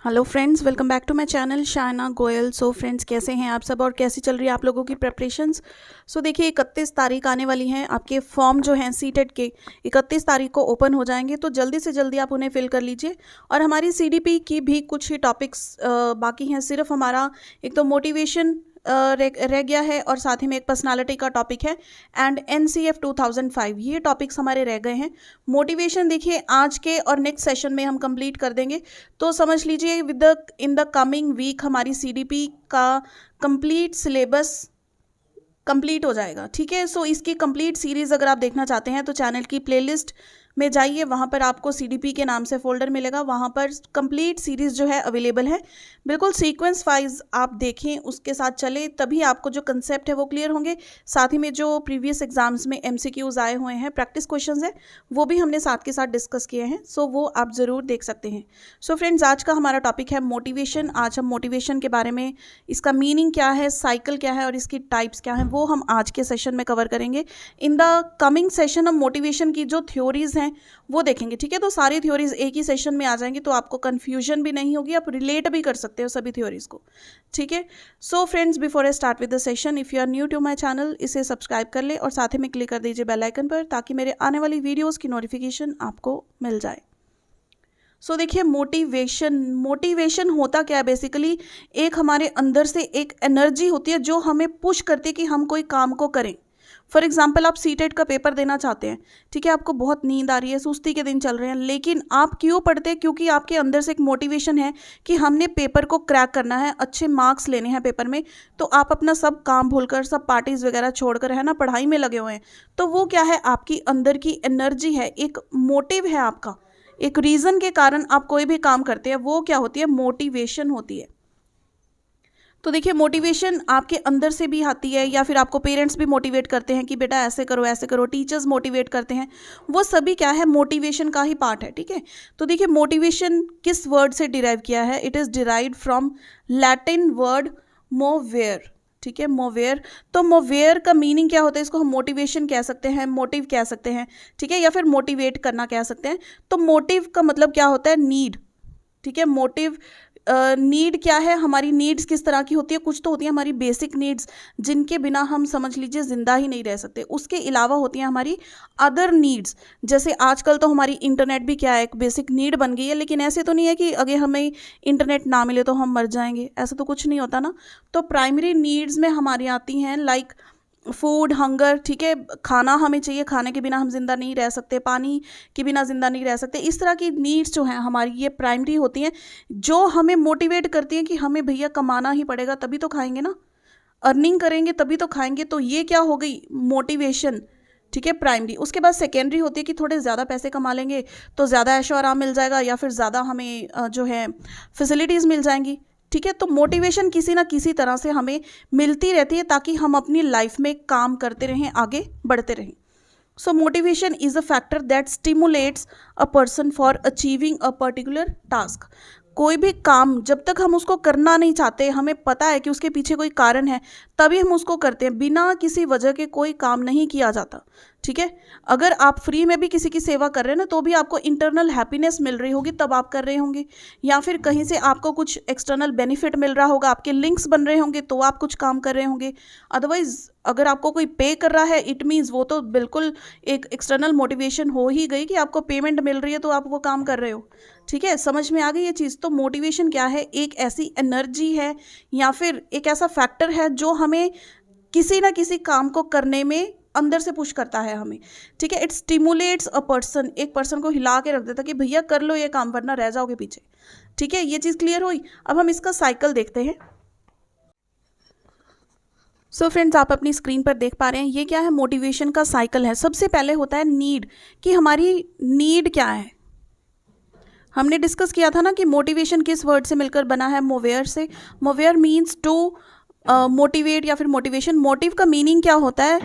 Hello friends, welcome back to my channel Shayna Goyal. So friends, कैसे हैं आप सब और कैसी चल रही है आप लोगों की प्रेपरेशंस। सो देखिए 31 तारीख आने वाली हैं। आपके फॉर्म जो हैं सीटेट के 31 तारीख को ओपन हो जाएंगे, तो जल्दी से जल्दी आप उन्हें फिल कर लीजिए। और हमारी सीडीपी की भी कुछ ही टॉपिक्स बाकी हैं। सिर्फ हमारा एक तो मोटिवेशन रह गया है और साथ ही में एक पर्सनालिटी का टॉपिक है एंड NCF 2005, ये टॉपिक्स हमारे रह गए हैं। मोटिवेशन देखिए आज के और नेक्स्ट सेशन में हम कंप्लीट कर देंगे, तो समझ लीजिए इन द कमिंग वीक हमारी CDP का कंप्लीट सिलेबस कंप्लीट हो जाएगा। ठीक है, सो इसकी कंप्लीट सीरीज़ अगर आप देखना चाहते हैं तो चैनल की प्लेलिस्ट में जाइए, वहाँ पर आपको CDP के नाम से फोल्डर मिलेगा, वहाँ पर कंप्लीट सीरीज़ जो है अवेलेबल है। बिल्कुल सीक्वेंस वाइज आप देखें, उसके साथ चले, तभी आपको जो कंसेप्ट है वो क्लियर होंगे। साथ ही में जो प्रीवियस एग्जाम्स में MCQs आए हुए हैं, प्रैक्टिस क्वेश्चंस है, वो भी हमने साथ के साथ डिस्कस किए हैं, सो वो आप ज़रूर देख सकते हैं। सो फ्रेंड्स, आज का हमारा टॉपिक है मोटिवेशन। आज हम मोटिवेशन के बारे में, इसका मीनिंग क्या है, साइकिल क्या है और इसकी टाइप्स क्या हैं, वो हम आज के सेशन में कवर करेंगे। इन द कमिंग सेशन हम मोटिवेशन की जो थ्योरीज हैं वो देखेंगे। ठीक है, तो सारी थ्योरीज एक ही सेशन में आ जाएंगी, तो आपको कंफ्यूजन भी नहीं होगी, आप रिलेट भी कर सकते हो सभी थ्योरीज को। ठीक है, so friends, before I start with the session, if you are new to my channel, इसे सब्सक्राइब कर ले और साथ ही में क्लिक कर दीजिए बेल आइकन पर, ताकि मेरे आने वाली वीडियोज़ की नोटिफिकेशन आपको मिल जाए। सो देखिए, मोटिवेशन होता क्या है बेसिकली, एक हमारे अंदर से एक एनर्जी होती है जो हमें पुश करती है कि हम कोई काम को करें। फॉर एग्जाम्पल, आप सीटेट का पेपर देना चाहते हैं, ठीक है, आपको बहुत नींद आ रही है, सुस्ती के दिन चल रहे हैं, लेकिन आप क्यों पढ़ते हैं? क्योंकि आपके अंदर से एक मोटिवेशन है कि हमने पेपर को क्रैक करना है, अच्छे मार्क्स लेने हैं पेपर में। तो आप अपना सब काम भूलकर, सब पार्टीज वगैरह छोड़कर, है ना, पढ़ाई में लगे हुए हैं। तो वो क्या है, आपकी अंदर की एनर्जी है, एक मोटिव है आपका, एक रीज़न के कारण आप कोई भी काम करते हैं, वो क्या होती है, मोटिवेशन होती है। तो देखिए, मोटिवेशन आपके अंदर से भी आती है, या फिर आपको पेरेंट्स भी मोटिवेट करते हैं कि बेटा ऐसे करो, टीचर्स मोटिवेट करते हैं, वो सभी क्या है, मोटिवेशन का ही पार्ट है। ठीक है, तो देखिए मोटिवेशन किस वर्ड से डिराइव किया है, it is derived from Latin word movere. ठीक है, मोवेयर। तो मोवेयर का मीनिंग क्या होता है, इसको हम मोटिवेशन कह सकते हैं, मोटिव कह सकते हैं, ठीक है, या फिर मोटिवेट करना कह सकते हैं। तो मोटिव का मतलब क्या होता है, नीड। ठीक है, मोटिव नीड क्या है, हमारी नीड्स किस तरह की होती है, कुछ तो होती है हमारी बेसिक नीड्स, जिनके बिना हम समझ लीजिए ज़िंदा ही नहीं रह सकते। उसके अलावा होती हैं हमारी अदर नीड्स, जैसे आजकल तो हमारी इंटरनेट भी क्या है, एक बेसिक नीड बन गई है। लेकिन ऐसे तो नहीं है कि अगर हमें इंटरनेट ना मिले तो हम मर जाएंगे, ऐसा तो कुछ नहीं होता ना। तो प्राइमरी नीड्स में हमारी आती हैं लाइक फूड, हंगर। ठीक है, खाना हमें चाहिए, खाने के बिना हम जिंदा नहीं रह सकते, पानी के बिना जिंदा नहीं रह सकते। इस तरह की नीड्स जो हैं हमारी, ये प्राइमरी होती हैं, जो हमें मोटिवेट करती हैं कि हमें भैया कमाना ही पड़ेगा, तभी तो खाएंगे ना, अर्निंग करेंगे तभी तो खाएंगे। तो ये क्या हो गई, मोटिवेशन। ठीक है, प्राइमरी। उसके बाद सेकेंडरी होती है कि थोड़े ज़्यादा पैसे कमा लेंगे तो ज़्यादा ऐशो आराम मिल जाएगा, या फिर ज़्यादा हमें जो है फैसिलिटीज़ मिल जाएंगी। ठीक है, तो मोटिवेशन किसी ना किसी तरह से हमें मिलती रहती है, ताकि हम अपनी लाइफ में काम करते रहें, आगे बढ़ते रहें। सो motivation is a factor that stimulates a person for achieving a particular task. कोई भी काम जब तक हम उसको करना नहीं चाहते, हमें पता है कि उसके पीछे कोई कारण है, तभी हम उसको करते हैं। बिना किसी वजह के कोई काम नहीं किया जाता। ठीक है, अगर आप फ्री में भी किसी की सेवा कर रहे हैं ना, तो भी आपको इंटरनल हैप्पीनेस मिल रही होगी, तब आप कर रहे होंगे, या फिर कहीं से आपको कुछ एक्सटर्नल बेनिफिट मिल रहा होगा, आपके लिंक्स बन रहे होंगे, तो आप कुछ काम कर रहे होंगे। अदरवाइज अगर आपको कोई पे कर रहा है, इट मीन्स वो तो बिल्कुल एक एक्सटर्नल मोटिवेशन हो ही गई कि आपको पेमेंट मिल रही है, तो आप वो काम कर रहे हो। ठीक है, समझ में आ गई ये चीज़। तो मोटिवेशन क्या है, एक ऐसी एनर्जी है या फिर एक ऐसा फैक्टर है जो हमें किसी ना किसी काम को करने में अंदर से पुश करता है हमें। ठीक है, इट स्टिमुलेट्स अ पर्सन, एक पर्सन को हिला के रख देता कि भैया कर लो ये काम, वरना रह जाओगे पीछे। ठीक है, ये चीज़ क्लियर हुई। अब हम इसका साइकिल देखते हैं। सो फ्रेंड्स, आप अपनी स्क्रीन पर देख पा रहे हैं, ये क्या है, मोटिवेशन का साइकिल है। सबसे पहले होता है नीड, कि हमारी नीड क्या है। हमने डिस्कस किया था ना कि मोटिवेशन किस वर्ड से मिलकर बना है, मोवेयर से। मोवेयर मीन्स टू मोटिवेट या फिर मोटिवेशन। मोटिव का मीनिंग क्या होता है,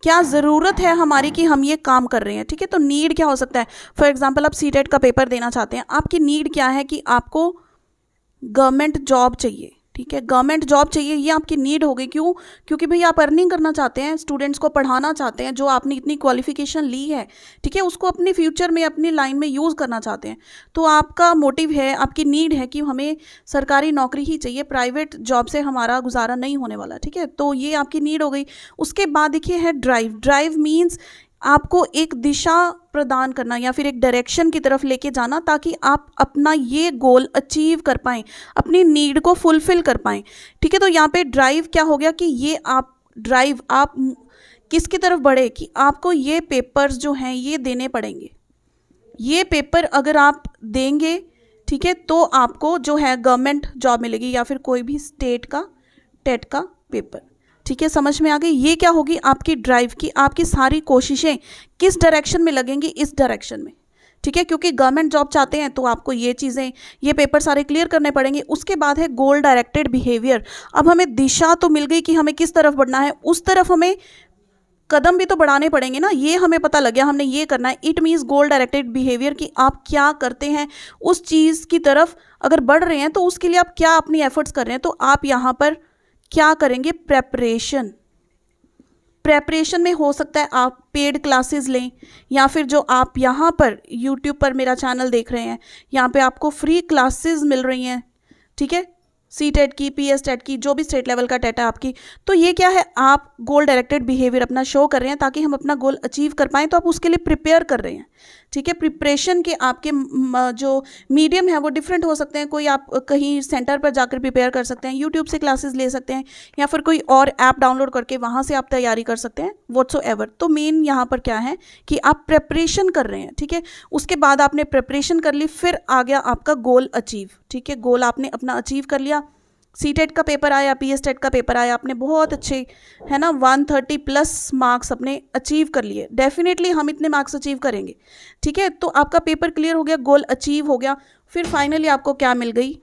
क्या ज़रूरत है हमारी कि हम ये काम कर रहे हैं। ठीक है, तो नीड क्या हो सकता है, फॉर एग्जांपल आप सीटेट का पेपर देना चाहते हैं, आपकी नीड क्या है कि आपको गवर्नमेंट जॉब चाहिए। ठीक है, गवर्नमेंट जॉब चाहिए, ये आपकी नीड हो गई। क्यों? क्योंकि भाई आप अर्निंग करना चाहते हैं, स्टूडेंट्स को पढ़ाना चाहते हैं, जो आपने इतनी क्वालिफिकेशन ली है, ठीक है, उसको अपने फ्यूचर में अपनी लाइन में यूज़ करना चाहते हैं। तो आपका मोटिव है, आपकी नीड है कि हमें सरकारी नौकरी ही चाहिए, प्राइवेट जॉब से हमारा गुजारा नहीं होने वाला, ठीक है, तो ये आपकी नीड हो गई। उसके बाद देखिए है ड्राइव। ड्राइव मीन्स आपको एक दिशा प्रदान करना या फिर एक डायरेक्शन की तरफ लेके जाना, ताकि आप अपना ये गोल अचीव कर पाएँ, अपनी नीड को फुलफिल कर पाएँ, ठीक है। तो यहाँ पे ड्राइव क्या हो गया कि ये आप ड्राइव आप किसकी तरफ बढ़े कि आपको ये पेपर्स जो हैं ये देने पड़ेंगे। ये पेपर अगर आप देंगे, ठीक है, तो आपको जो है गवर्नमेंट जॉब मिलेगी या फिर कोई भी स्टेट का टेट का पेपर, ठीक है, समझ में आ गई। ये क्या होगी आपकी ड्राइव की, आपकी सारी कोशिशें किस डायरेक्शन में लगेंगी, इस डायरेक्शन में, ठीक है, क्योंकि गवर्नमेंट जॉब चाहते हैं तो आपको ये चीज़ें, ये पेपर सारे क्लियर करने पड़ेंगे। उसके बाद है गोल डायरेक्टेड बिहेवियर। अब हमें दिशा तो मिल गई कि हमें किस तरफ बढ़ना है, उस तरफ हमें कदम भी तो बढ़ाने पड़ेंगे ना, ये हमें पता लग गया हमने ये करना है। It means goal directed behaviour कि आप क्या करते हैं उस चीज़ की तरफ, अगर बढ़ रहे हैं तो उसके लिए आप क्या अपनी एफर्ट्स कर रहे हैं। तो आप यहाँ पर क्या करेंगे, प्रेपरेशन। प्रेपरेशन में हो सकता है आप पेड क्लासेस लें, या फिर जो आप यहाँ पर यूट्यूब पर मेरा चैनल देख रहे हैं, यहाँ पे आपको फ्री क्लासेस मिल रही हैं, ठीक है, सी टेट की, PS टेट की, जो भी स्टेट लेवल का टेट है आपकी। तो ये क्या है, आप गोल डायरेक्टेड बिहेवियर अपना शो कर रहे हैं ताकि हम अपना गोल अचीव कर पाएँ, तो आप उसके लिए प्रिपेयर कर रहे हैं, ठीक है। प्रिपरेशन के आपके जो मीडियम है वो डिफरेंट हो सकते हैं। कोई आप कहीं सेंटर पर जाकर प्रिपेयर कर सकते हैं, यूट्यूब से क्लासेस ले सकते हैं, या फिर कोई और ऐप डाउनलोड करके वहाँ से आप तैयारी कर सकते हैं, व्हाटसोएवर। तो मेन यहाँ पर क्या है कि आप प्रेपरेशन कर रहे हैं, ठीक है। उसके बाद आपने प्रेपरेशन कर ली, फिर आ गया आपका गोल अचीव, ठीक है, गोल आपने अपना अचीव कर लिया। सी टेट का पेपर आया, PS टेट का पेपर आया, आपने बहुत अच्छे, है ना, 130+ मार्क्स अपने अचीव कर लिए। डेफिनेटली हम इतने मार्क्स अचीव करेंगे, ठीक है। तो आपका पेपर क्लियर हो गया, गोल अचीव हो गया। फिर फाइनली आपको क्या मिल गई,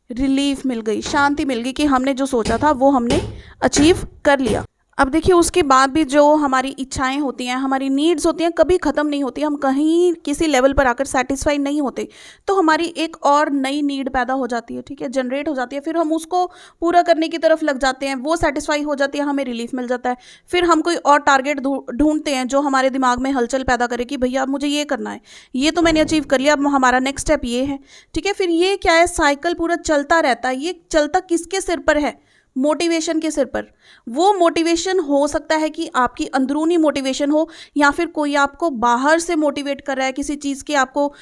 रिलीफ मिल गई, शांति मिल गई कि हमने जो सोचा था वो हमने अचीव कर लिया। अब देखिए उसके बाद भी जो हमारी इच्छाएं होती हैं, हमारी नीड्स होती हैं, कभी ख़त्म नहीं होती। हम कहीं किसी लेवल पर आकर सेटिस्फाई नहीं होते, तो हमारी एक और नई नीड पैदा हो जाती है, ठीक है, जनरेट हो जाती है। फिर हम उसको पूरा करने की तरफ लग जाते हैं, वो सेटिस्फाई हो जाती है, हमें रिलीफ मिल जाता है। फिर हम कोई और टारगेट ढूंढते हैं जो हमारे दिमाग में हलचल पैदा करे कि भैया अब मुझे ये करना है, ये तो मैंने अचीव कर लिया, अब हमारा नेक्स्ट स्टेप ये है, ठीक है। फिर ये क्या है, साइकिल पूरा चलता रहता है। ये चलता किसके सिर पर है, मोटिवेशन के सिर पर। वो मोटिवेशन हो सकता है कि आपकी अंदरूनी मोटिवेशन हो, या फिर कोई आपको बाहर से मोटिवेट कर रहा है किसी चीज़ के, आपको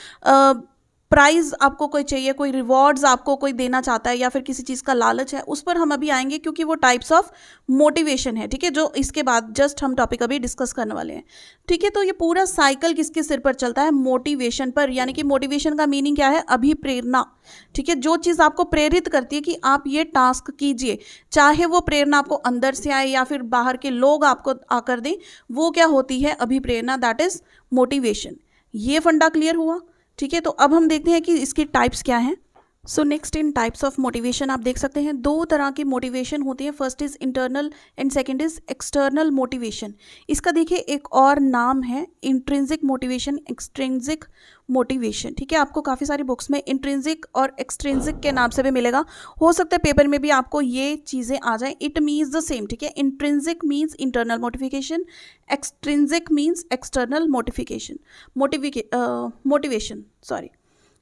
प्राइज़ आपको कोई चाहिए, कोई रिवॉर्ड्स आपको कोई देना चाहता है, या फिर किसी चीज़ का लालच है। उस पर हम अभी आएंगे क्योंकि वो टाइप्स ऑफ मोटिवेशन है, ठीक है, जो इसके बाद जस्ट हम टॉपिक अभी डिस्कस करने वाले हैं, ठीक है। तो ये पूरा साइकिल किसके सिर पर चलता है, मोटिवेशन पर। यानी कि मोटिवेशन का मीनिंग क्या है, अभिप्रेरणा, ठीक है, जो चीज़ आपको प्रेरित करती है कि आप ये टास्क कीजिए, चाहे वो प्रेरणा आपको अंदर से आए या फिर बाहर के लोग आपको आकर दें, वो क्या होती है, अभिप्रेरणा, दैट इज मोटिवेशन। ये फंडा क्लियर हुआ, ठीक है। तो अब हम देखते हैं कि इसकी टाइप्स क्या हैं। So next in types of motivation आप देख सकते हैं, दो तरह की मोटिवेशन होती है। First is internal and second is external motivation. इसका देखिए एक और नाम है इंट्रिंसिक मोटिवेशन, एक्सट्रिंसिक मोटिवेशन, ठीक है। आपको काफ़ी सारी बुक्स में इंट्रिंसिक और एक्सट्रिंसिक के नाम से भी मिलेगा, हो सकता है पेपर में भी आपको ये चीज़ें आ जाए। इट मीन्स द सेम, ठीक है। Intrinsic means internal motivation, extrinsic means external motivation, sorry,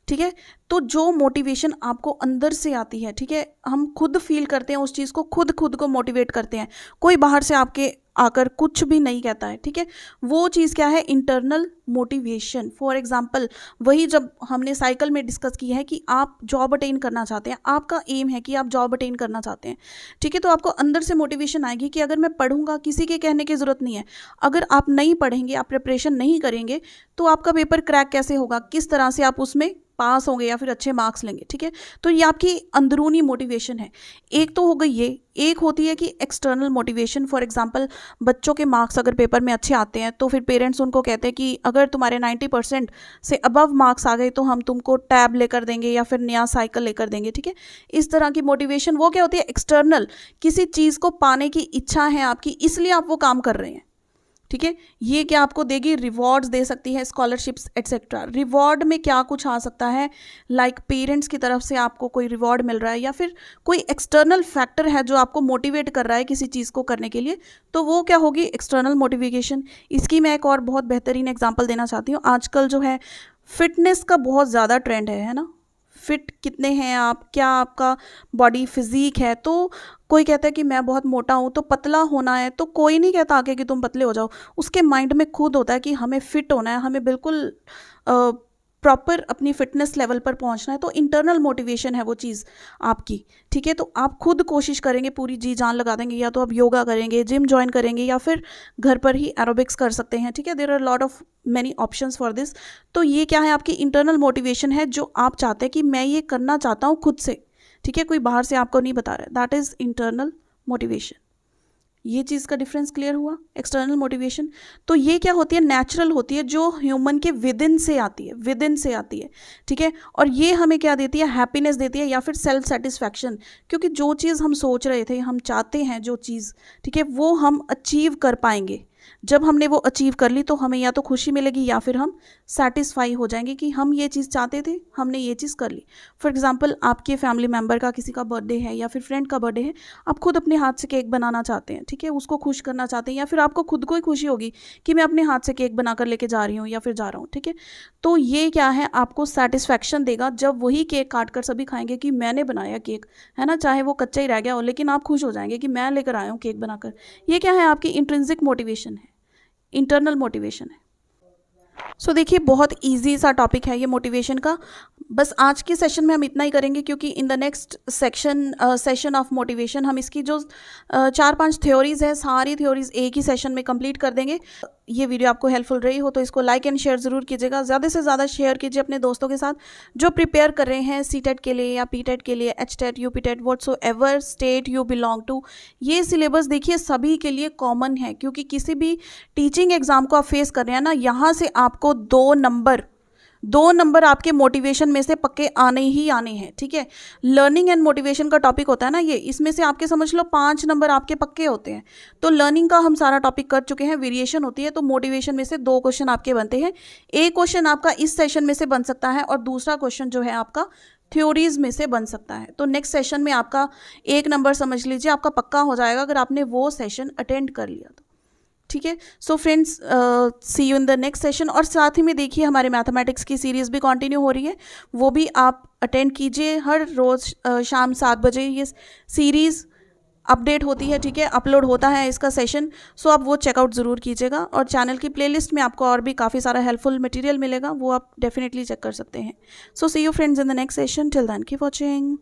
ठीक है। तो जो मोटिवेशन आपको अंदर से आती है, ठीक है, हम खुद फील करते हैं उस चीज़ को, खुद को मोटिवेट करते हैं, कोई बाहर से आपके आकर कुछ भी नहीं कहता है, ठीक है। वो चीज़ क्या है, इंटरनल मोटिवेशन। फॉर एग्जांपल वही जब हमने साइकिल में डिस्कस किया है कि आप जॉब अटेन करना चाहते हैं, आपका एम है कि आप जॉब अटेन करना चाहते हैं, ठीक है। तो आपको अंदर से मोटिवेशन आएगी कि अगर मैं पढ़ूंगा, किसी के कहने की ज़रूरत नहीं है। अगर आप नहीं पढ़ेंगे, आप प्रिपरेशन नहीं करेंगे, तो आपका पेपर क्रैक कैसे होगा, किस तरह से आप उसमें पास होंगे या फिर अच्छे मार्क्स लेंगे, ठीक है। तो ये आपकी अंदरूनी मोटिवेशन है। एक तो हो गई ये, एक होती है कि एक्सटर्नल मोटिवेशन। फॉर एग्जांपल बच्चों के मार्क्स अगर पेपर में अच्छे आते हैं तो फिर पेरेंट्स उनको कहते हैं कि अगर तुम्हारे 90% से अबव मार्क्स आ गए तो हम तुमको टैब लेकर देंगे या फिर नया साइकिल लेकर देंगे, ठीक है। इस तरह की मोटिवेशन वो क्या होती है, एक्सटर्नल, किसी चीज़ को पाने की इच्छा है आपकी, इसलिए आप वो काम कर रहे हैं, ठीक है। ये क्या आपको देगी, रिवॉर्ड्स दे सकती है, स्कॉलरशिप्स एट्सेट्रा। रिवॉर्ड में क्या कुछ आ सकता है, लाइक पेरेंट्स की तरफ से आपको कोई रिवॉर्ड मिल रहा है, या फिर कोई एक्सटर्नल फैक्टर है जो आपको मोटिवेट कर रहा है किसी चीज़ को करने के लिए, तो वो क्या होगी, एक्सटर्नल मोटिवेशन। इसकी मैं एक और बहुत बेहतरीन एग्जाम्पल देना चाहती हूँ। आजकल जो है फिटनेस का बहुत ज़्यादा ट्रेंड है ना। फिट कितने हैं आप, क्या आपका बॉडी फिजिक है। तो कोई कहता है कि मैं बहुत मोटा हूँ तो पतला होना है, तो कोई नहीं कहता आके कि तुम पतले हो जाओ। उसके माइंड में खुद होता है कि हमें फिट होना है, हमें बिल्कुल प्रॉपर अपनी फिटनेस लेवल पर पहुंचना है। तो इंटरनल मोटिवेशन है वो चीज़ आपकी, ठीक है। तो आप खुद कोशिश करेंगे, पूरी जी जान लगा देंगे, या तो आप योगा करेंगे, जिम ज्वाइन करेंगे, या फिर घर पर ही एरोबिक्स कर सकते हैं, ठीक है। There are lot of many options for this. तो ये क्या है, आपकी इंटरनल मोटिवेशन है, जो आप चाहते हैं कि मैं ये करना चाहता हूँ खुद से, ठीक है, कोई बाहर से आपको नहीं बता रहा है। That is internal motivation. ये चीज़ का डिफरेंस क्लियर हुआ। एक्सटर्नल मोटिवेशन तो ये क्या होती है, नेचुरल होती है, जो ह्यूमन के विदिन से आती है, विदिन से आती है, ठीक है। और ये हमें क्या देती है, हैप्पीनेस देती है, या फिर सेल्फ सेटिस्फैक्शन। क्योंकि जो चीज़ हम सोच रहे थे, हम चाहते हैं जो चीज़, ठीक है, वो हम अचीव कर पाएंगे। जब हमने वो अचीव कर ली तो हमें या तो खुशी मिलेगी, या फिर हम सेटिस्फाई हो जाएंगे कि हम ये चीज़ चाहते थे, हमने ये चीज़ कर ली। फॉर एग्जांपल, आपके फैमिली मेम्बर का किसी का बर्थडे है, या फिर फ्रेंड का बर्थडे है, आप खुद अपने हाथ से केक बनाना चाहते हैं, ठीक है, उसको खुश करना चाहते हैं, या फिर आपको खुद को ही खुशी होगी कि मैं अपने हाथ से केक बनाकर लेके जा रही हूँ या फिर जा रहा हूँ, ठीक है। तो ये क्या है, आपको सेटिस्फैक्शन देगा जब वही केक काट कर सभी खाएंगे कि मैंने बनाया केक, है ना, चाहे वो कच्चा ही रह गया हो, लेकिन आप खुश हो जाएंगे कि मैं लेकर आया हूँ केक बनाकर। ये क्या है, आपकी इंट्रिंसिक मोटिवेशन है, इंटरनल मोटिवेशन है। सो देखिए, बहुत इजी सा टॉपिक है ये मोटिवेशन का। बस आज के सेशन में हम इतना ही करेंगे, क्योंकि इन the next session of motivation हम इसकी जो 4-5 थ्योरीज है, सारी थ्योरीज एक ही सेशन में कंप्लीट कर देंगे। ये वीडियो आपको हेल्पफुल रही हो तो इसको लाइक एंड शेयर ज़रूर कीजिएगा, ज़्यादा से ज़्यादा शेयर कीजिए अपने दोस्तों के साथ जो प्रिपेयर कर रहे हैं सीटेट के लिए, या पीटेट के लिए, HTET, UPTET, whatsoever state you belong to. ये सिलेबस देखिए सभी के लिए कॉमन है, क्योंकि किसी भी टीचिंग एग्जाम को आप फेस कर रहे हैं ना, यहाँ से आपको 2 नंबर आपके मोटिवेशन में से पक्के आने ही आने हैं, ठीक है। लर्निंग एंड मोटिवेशन का टॉपिक होता है ना ये, इसमें से आपके समझ लो 5 नंबर आपके पक्के होते हैं। तो लर्निंग का हम सारा टॉपिक कर चुके हैं, वेरिएशन होती है, तो मोटिवेशन में से 2 क्वेश्चन आपके बनते हैं। एक क्वेश्चन आपका इस सेशन में से बन सकता है, और दूसरा क्वेश्चन जो है आपका थ्योरीज में से बन सकता है। तो नेक्स्ट सेशन में आपका 1 नंबर समझ लीजिए आपका पक्का हो जाएगा, अगर आपने वो सेशन अटेंड कर लिया तो, ठीक है। So friends, see you in the next session. और साथ ही में देखिए हमारे मैथमेटिक्स की सीरीज़ भी कंटिन्यू हो रही है, वो भी आप अटेंड कीजिए। हर रोज़ शाम 7 बजे ये सीरीज़ अपडेट होती है, ठीक है, अपलोड होता है इसका सेशन। सो आप वो चेकआउट ज़रूर कीजिएगा, और चैनल की प्लेलिस्ट में आपको और भी काफ़ी सारा हेल्पफुल मटेरियल मिलेगा, वो आप डेफिनेटली चेक कर सकते हैं। So see you friends in the next session. Till then keep watching.